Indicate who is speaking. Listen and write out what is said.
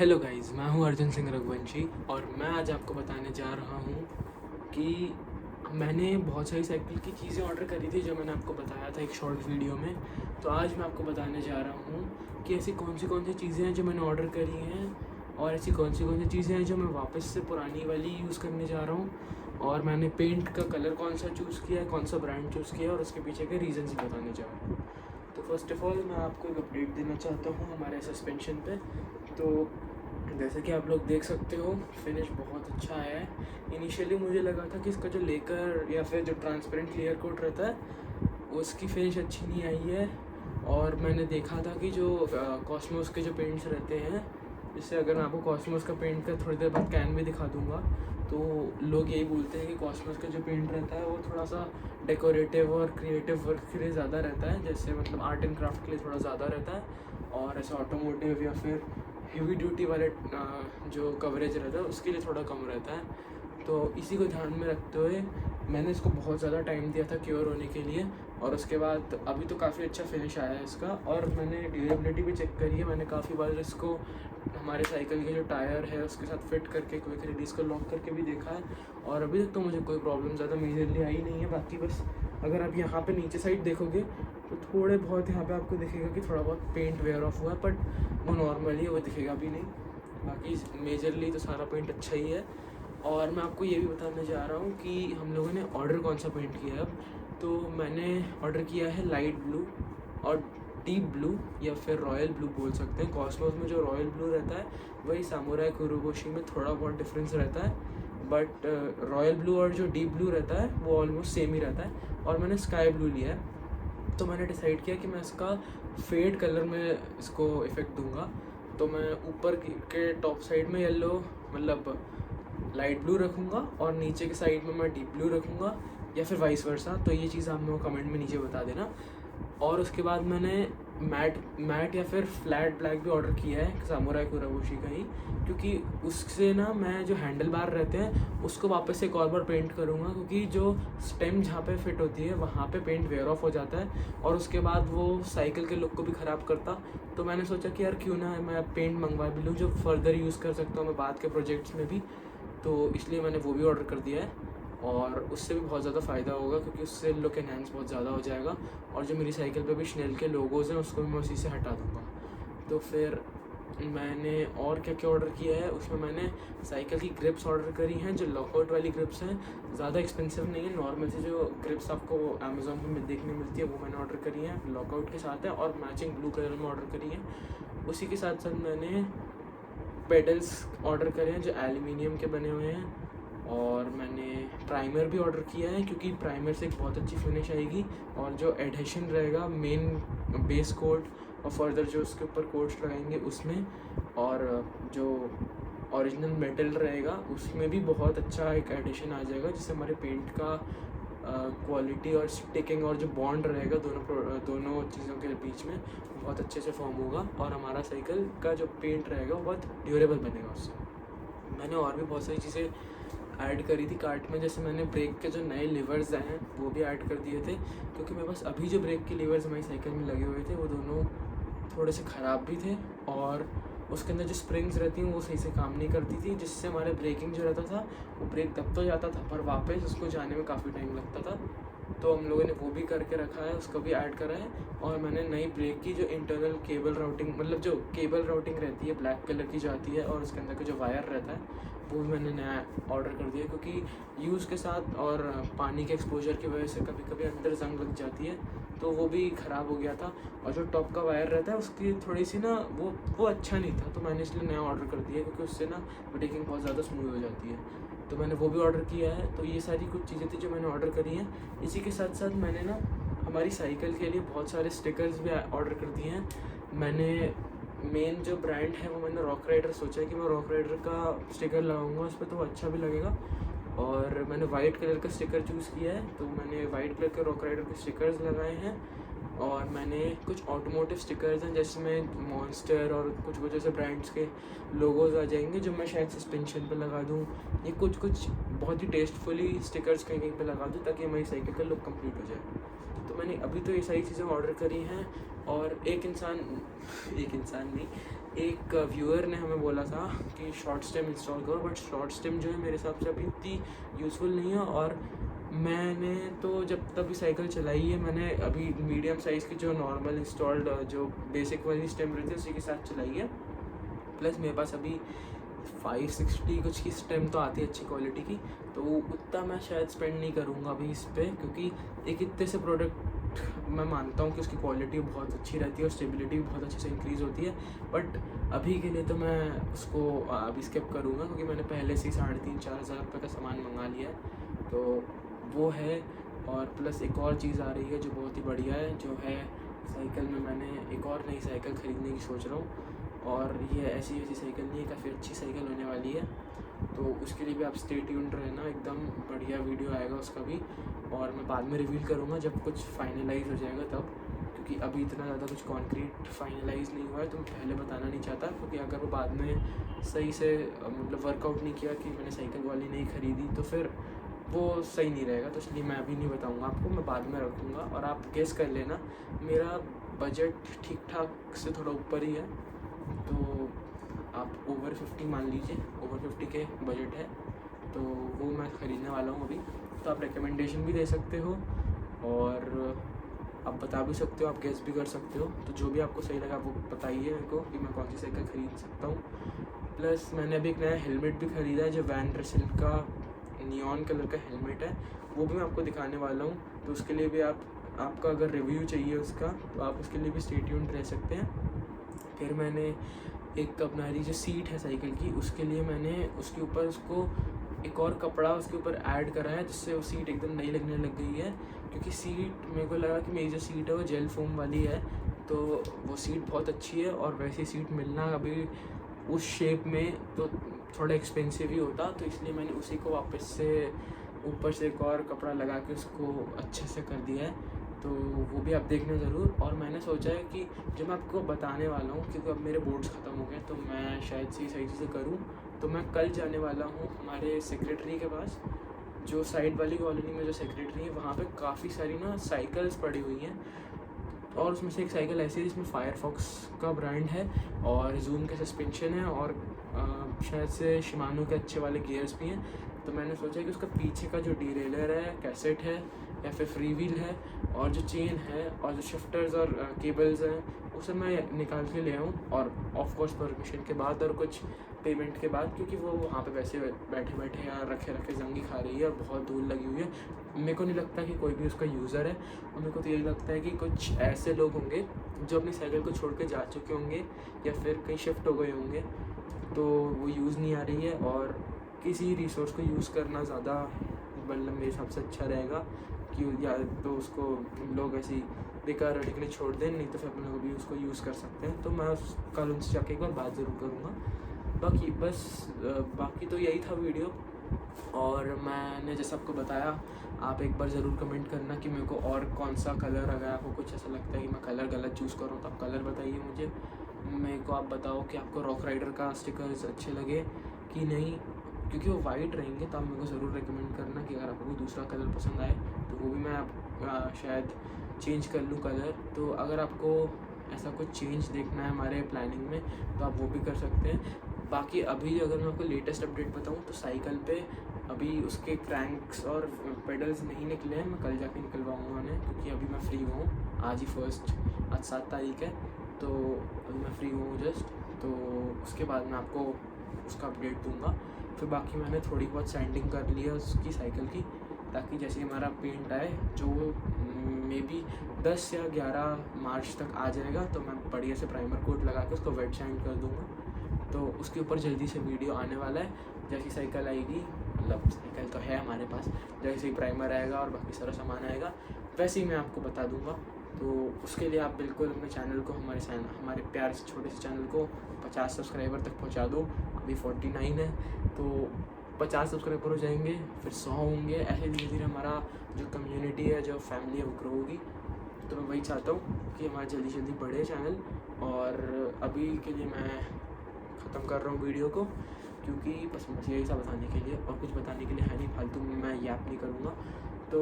Speaker 1: Hello guys, मैं हूं अर्जुन सिंह रघुवंशी और मैं आज आपको बताने जा रहा हूं कि मैंने बहुत सारी साइकिल की चीज़ें ऑर्डर करी थी जो मैंने आपको बताया था एक शॉर्ट वीडियो में। तो आज मैं आपको बताने जा रहा हूं कि ऐसी कौन सी चीज़ें हैं जो मैंने ऑर्डर करी हैं और ऐसी कौन सी चीज़ें हैं जो मैं वापस से पुरानी वाली यूज़ करने जा रहा हूँ। और मैंने पेंट का कलर कौन सा चूज़ किया है, कौन सा ब्रांड चूज़ किया है और उसके पीछे के रीज़न्स भी बताने जा रहा हूँ। तो फर्स्ट ऑफ़ ऑल मैं आपको एक अपडेट देना चाहता हूँ हमारे सस्पेंशन पे। तो जैसे कि आप लोग देख सकते हो, फिनिश बहुत अच्छा आया है। इनिशियली मुझे लगा था कि इसका जो लेकर या फिर जो ट्रांसपेरेंट क्लियर कोट रहता है उसकी फिनिश अच्छी नहीं आई है। और मैंने देखा था कि जो कॉस्मोस के जो पेंट्स रहते हैं, जिससे अगर मैं आपको कॉस्मोस का पेंट का थोड़ी देर बाद कैन भी दिखा दूंगा, तो लोग यही बोलते हैं कि कॉस्मोस का जो पेंट रहता है वो थोड़ा सा डेकोरेटिव और क्रिएटिव वर्क के लिए ज़्यादा रहता है, जैसे मतलब आर्ट एंड क्राफ्ट के लिए थोड़ा ज़्यादा रहता है। और ऐसे ऑटोमोटिव या फिर हेवी ड्यूटी वाले जो कवरेज रहता है उसके लिए थोड़ा कम रहता है। तो इसी को ध्यान में रखते हुए मैंने इसको बहुत ज़्यादा टाइम दिया था क्योर होने के लिए। और उसके बाद अभी तो काफ़ी अच्छा फिनिश आया है इसका। और मैंने ड्यूरेबिलिटी भी चेक करी है, मैंने काफ़ी बार इसको हमारे साइकिल के जो टायर है उसके साथ फिट करके क्विक रिलीज़ को लॉक करके भी देखा है और अभी तक तो मुझे कोई प्रॉब्लम ज़्यादा मेजरली आई नहीं है। बाकी बस अगर आप यहाँ पे नीचे साइड देखोगे तो थोड़े बहुत यहाँ पे आपको दिखेगा कि थोड़ा बहुत पेंट वेयर ऑफ हुआ है, बट वो नॉर्मली है, वो दिखेगा भी नहीं। बाकी मेजरली तो सारा पेंट अच्छा ही है। और मैं आपको ये भी बताने जा रहा हूँ कि हम लोगों ने ऑर्डर कौन सा पेंट किया है अब। तो मैंने ऑर्डर किया है लाइट ब्लू और डीप ब्लू या फिर रॉयल ब्लू बोल सकते हैं। कॉस्मोस में जो रॉयल ब्लू रहता है वही सामुराई कुरोबोशी में थोड़ा बहुत डिफरेंस रहता है, बट रॉयल ब्लू और जो डीप ब्लू रहता है वो ऑलमोस्ट सेम ही रहता है। और मैंने स्काई ब्लू लिया है। तो मैंने डिसाइड किया कि मैं इसका फेड कलर में इसको इफ़ेक्ट दूंगा। तो मैं ऊपर के टॉप साइड में येलो मतलब लाइट ब्लू रखूँगा और नीचे के साइड में मैं डीप ब्लू रखूँगा या फिर वाइस वर्सा। तो ये चीज़ आप मेरे को कमेंट में नीचे बता देना। और उसके बाद मैंने मैट या फिर फ्लैट ब्लैक भी ऑर्डर किया है सामुराई कुरोबोशी का ही, क्योंकि उससे ना मैं जो हैंडल बार रहते हैं उसको वापस से एक और बार पेंट करूँगा, क्योंकि जो स्टेम जहाँ पे फिट होती है वहाँ पे पेंट वेयर ऑफ हो जाता है और उसके बाद वो साइकिल के लुक को भी ख़राब करता। तो मैंने सोचा कि यार क्यों ना मैं पेंट मंगवा भी लूँ जो फर्दर यूज़ कर सकता हूँ मैं बाद के प्रोजेक्ट्स में भी। तो इसलिए मैंने वो भी ऑर्डर कर दिया है और उससे भी बहुत ज़्यादा फ़ायदा होगा, क्योंकि उससे लुक एनहांस बहुत ज़्यादा हो जाएगा। और जो मेरी साइकिल पे भी स्नेल के लोगोज़ हैं उसको भी मैं उसी से हटा दूँगा। तो फिर मैंने और क्या क्या ऑर्डर किया है, उसमें मैंने साइकिल की ग्रिप्स ऑर्डर करी हैं जो लॉकआउट वाली ग्रिप्स हैं। ज़्यादा एक्सपेंसिव नहीं है, नॉर्मल से जो ग्रिप्स आपको अमेज़ॉन पे देखने मिलती है वो मैंने ऑर्डर करी है, लॉकआउट के साथ है और मैचिंग ब्लू कलर में ऑर्डर करी है। उसी के साथ साथ मैंने पेडल्स ऑर्डर करे हैं जो एल्युमिनियम के बने हुए हैं। और मैंने प्राइमर भी ऑर्डर किया है, क्योंकि प्राइमर से एक बहुत अच्छी फिनिश आएगी और जो एडहेशन रहेगा मेन बेस कोट और फर्दर जो उसके ऊपर कोट्स लगाएंगे उसमें, और जो ओरिजिनल मेटल रहेगा उसमें भी बहुत अच्छा एक एडिशन आ जाएगा, जिससे हमारे पेंट का क्वालिटी और स्टिकिंग और जो बॉन्ड रहेगा दोनों चीज़ों के बीच में बहुत अच्छे से फॉर्म होगा और हमारा साइकिल का जो पेंट रहेगा वो बहुत ड्यूरेबल बनेगा उससे। मैंने और भी बहुत सारी चीज़ें ऐड करी थी कार्ट में, जैसे मैंने ब्रेक के जो नए लिवर्स हैं वो भी ऐड कर दिए थे, क्योंकि मेरे पास अभी जो ब्रेक के लिवर्स हमारी साइकिल में लगे हुए थे वो दोनों थोड़े से ख़राब भी थे और उसके अंदर जो स्प्रिंग्स रहती हैं वो सही से काम नहीं करती थी, जिससे हमारे ब्रेकिंग जो रहता था वो ब्रेक दब तो जाता था पर वापस उसको जाने में काफ़ी टाइम लगता था। तो हम लोगों ने वो भी करके रखा है, उसको भी ऐड करा है। और मैंने नई ब्रेक की जो इंटरनल केबल राउटिंग मतलब जो केबल राउटिंग रहती है ब्लैक कलर की जो आती है और उसके अंदर का जो वायर रहता है वो भी मैंने नया ऑर्डर कर दिया, क्योंकि यूज़ के साथ और पानी के एक्सपोजर की वजह से कभी कभी अंदर जंग लग जाती है, तो वो भी ख़राब हो गया था। और जो टॉप का वायर रहता है उसकी थोड़ी सी ना वो अच्छा नहीं था, तो मैंने इसलिए नया ऑर्डर कर दिया, क्योंकि उससे ना ब्रेकिंग बहुत ज़्यादा स्मूथ हो जाती है। तो मैंने वो भी ऑर्डर किया है। तो ये सारी कुछ चीज़ें थी जो मैंने ऑर्डर करी हैं। इसी के साथ साथ मैंने ना हमारी साइकिल के लिए बहुत सारे स्टिकर्स भी ऑर्डर कर दिए हैं। मैंने मेन जो ब्रांड है वो मैंने रॉक राइडर सोचा है कि मैं रॉक राइडर का स्टिकर लगाऊंगा उस पर, तो वो अच्छा भी लगेगा। और मैंने वाइट कलर का स्टिकर चूज़ किया है, तो मैंने वाइट कलर के रॉक राइडर के स्टिकर्स लगाए हैं। और मैंने कुछ ऑटोमोटिव स्टिकर्स हैं जिसमें मॉन्स्टर और कुछ ऐसे ब्रांड्स के लोगोज आ जाएंगे जो मैं शायद सस्पेंशन पे लगा दूँ, ये कुछ बहुत ही टेस्टफुली स्टिकर्स कहीं कहीं पे लगा दूँ ताकि हमारी साइकिल का लुक कंप्लीट हो जाए। तो मैंने अभी तो ये सारी चीज़ें ऑर्डर करी हैं। और एक इंसान नहीं, एक व्यूअर ने हमें बोला था कि शॉर्ट स्टेम इंस्टॉल करो, बट शॉर्ट स्टेम जो है मेरे हिसाब से अभी इतनी यूज़फुल नहीं है। और मैंने तो जब तभी साइकिल चलाई है, मैंने अभी मीडियम साइज़ की जो नॉर्मल इंस्टॉल्ड जो बेसिक वाली स्टेम रहती है उसी के साथ चलाई है। प्लस मेरे पास अभी 560 कुछ की स्टेम तो आती है अच्छी क्वालिटी की, तो उतना मैं शायद स्पेंड नहीं करूँगा अभी इस पर, क्योंकि एक इतने से प्रोडक्ट मैं मानता हूँ कि उसकी क्वालिटी बहुत अच्छी रहती है और स्टेबिलिटी भी बहुत अच्छे से इंक्रीज़ होती है। बट अभी के लिए तो मैं उसको अभी स्किप करूँगा, क्योंकि मैंने पहले से ही 3,500-4 हज़ार रुपये का सामान मंगा लिया है, तो वो है। और प्लस एक और चीज़ आ रही है जो बहुत ही बढ़िया है, जो है साइकिल में मैंने एक और नई साइकिल ख़रीदने की सोच रहा हूँ। और ये ऐसी वैसी साइकिल नहीं है, काफ़ी अच्छी साइकिल होने वाली है, तो उसके लिए भी आप स्टे ट्यून्ड रहना, एकदम बढ़िया वीडियो आएगा उसका भी। और मैं बाद में रिवील करूँगा जब कुछ फाइनलाइज़ हो जाएगा तब, क्योंकि अभी इतना ज़्यादा कुछ कॉन्क्रीट फाइनलाइज़ नहीं हुआ है, तो मैं पहले बताना नहीं चाहता, क्योंकि अगर वो बाद में सही से मतलब वर्कआउट नहीं किया कि मैंने साइकिल वाली नहीं ख़रीदी, तो फिर वो सही नहीं रहेगा। तो इसलिए मैं अभी नहीं बताऊँगा आपको, मैं बाद में रखूँगा। और आप गेस कर लेना, मेरा बजट ठीक ठाक से थोड़ा ऊपर ही है, तो आप ओवर 50 मान लीजिए, ओवर 50 के बजट है, तो वो मैं ख़रीदने वाला हूँ अभी। तो आप रिकमेंडेशन भी दे सकते हो और आप बता भी सकते हो, आप गेस भी कर सकते हो। तो जो भी आपको सही लगा वो बताइए मेरे को कि मैं कौन सी साइकिल ख़रीद सकता हूँ। प्लस मैंने अभी एक नया हेलमेट भी ख़रीदा है, जो वैन रसेल का नियॉन कलर का हेलमेट है, वो भी मैं आपको दिखाने वाला हूँ। तो उसके लिए भी आपका अगर रिव्यू चाहिए उसका, तो आप उसके लिए भी स्टे ट्यून्ड रह सकते हैं। फिर मैंने एक अपना जो सीट है साइकिल की, उसके लिए मैंने उसके ऊपर उसको एक और कपड़ा उसके ऊपर ऐड करा है, जिससे वो सीट एकदम नई लगने लग गई है। क्योंकि सीट मेरे को लगा कि मेरी जो सीट है वो जेल फोम वाली है, तो वो सीट बहुत अच्छी है, और वैसी सीट मिलना अभी उस शेप में तो थोड़ा एक्सपेंसिव ही होता, तो इसलिए मैंने उसी को वापस से ऊपर से एक और कपड़ा लगा के उसको अच्छे से कर दिया है। तो वो भी आप देखना ज़रूर। और मैंने सोचा है कि जो मैं आपको बताने वाला हूँ, क्योंकि अब मेरे बोर्ड्स ख़त्म हो गए, तो मैं शायद से सही चीज़ें करूँ, तो मैं कल जाने वाला हूँ हमारे सेक्रेटरी के पास, जो साइड वाली कॉलोनी में जो सेक्रेटरी है, वहाँ पे काफ़ी सारी ना साइकिल्स पड़ी हुई हैं। और उसमें से एक साइकिल ऐसी है जिसमें फायरफॉक्स का ब्रांड है और जूम के सस्पेंशन है, और शायद से शिमानो के अच्छे वाले गियर्स भी हैं। तो मैंने सोचा कि उसका पीछे का जो डीरेलर है, कैसेट है या फिर फ्री व्हील है, और जो चेन है और जो शिफ्टर्स और केबल्स हैं, उसे मैं निकाल के ले आऊँ, और ऑफ कोर्स परमिशन के बाद और कुछ पेमेंट के बाद, क्योंकि वो वहाँ पे वैसे बैठे बैठे या रखे रखे जंगी खा रही है और बहुत धूल लगी हुई है। मेरे को नहीं लगता कि कोई भी उसका यूज़र है, और मेरे को तो यही लगता है कि कुछ ऐसे लोग होंगे जो अपनी साइकिल को छोड़ के जा चुके होंगे या फिर कहीं शिफ्ट हो गए होंगे, तो वो यूज़ नहीं आ रही है, और किसी रिसोर्स को यूज़ करना ज़्यादा मतलब मेरे हिसाब से अच्छा रहेगा कि या तो उसको लोग ऐसे ही बेकार रहने के लिए छोड़ दें, नहीं तो फिर अपन लोग भी उसको यूज़ कर सकते हैं। तो मैं कल उनसे जाके एक बार बात ज़रूर करूँगा। बाकी तो यही था वीडियो, और मैंने जैसे आपको बताया, आप एक बार ज़रूर कमेंट करना कि मेरे को और कौन सा कलर, अगर आपको कुछ ऐसा लगता है कि मैं कलर गलत चूज़ करूँ तो आप कलर बताइए मुझे। मेरे को आप बताओ कि आपको रॉक राइडर का स्टिकर्स अच्छे लगे कि नहीं, क्योंकि वो वाइट रहेंगे, तो आप मेरे को ज़रूर रिकमेंड करना कि अगर आपको कोई दूसरा कलर पसंद आए तो वो भी मैं शायद चेंज कर लूँ कलर। तो अगर आपको ऐसा कुछ चेंज देखना है हमारे प्लानिंग में, तो आप वो भी कर सकते हैं। बाकी अभी अगर मैं आपको लेटेस्ट अपडेट बताऊँ, तो साइकिल पे अभी उसके क्रैंक्स और पेडल्स नहीं निकले हैं, मैं कल जाके निकलवाऊँगा उन्हें, क्योंकि अभी मैं फ्री हूँ। आज 7 तारीख है, तो अभी मैं फ्री हूँ जस्ट, तो उसके बाद मैं आपको उसका अपडेट दूँगा। फिर बाकी मैंने थोड़ी बहुत सैंडिंग कर ली है उसकी साइकिल की, ताकि जैसे हमारा पेंट आए, जो मे बी 10 या 11 मार्च तक आ जाएगा, तो मैं बढ़िया से प्राइमर कोट लगा के उसको वेट सैंड कर दूँगा। तो उसके ऊपर जल्दी से वीडियो आने वाला है, जैसी साइकिल आएगी, मतलब साइकिल तो है हमारे पास, जैसे ही प्राइमर आएगा और बाकी सारा सामान आएगा, वैसे ही मैं आपको बता दूँगा। तो उसके लिए आप बिल्कुल अपने चैनल को, हमारे प्यारे से छोटे से चैनल को 50 सब्सक्राइबर तक पहुंचा दो। अभी 49 है, तो 50 सब्सक्राइबर हो जाएंगे, फिर 100 होंगे, ऐसे धीरे धीरे हमारा जो कम्युनिटी है, जो फैमिली है, वो ग्रो होगी। तो मैं वही चाहता हूँ कि हमारा जल्दी जल्दी बढ़े चैनल। और अभी के लिए मैं ख़त्म कर रहा हूँ वीडियो को, क्योंकि बस मुझे यही सब बताने के लिए, और कुछ बताने के लिए है नहीं, फालतू में मैं याद नहीं करूँगा। तो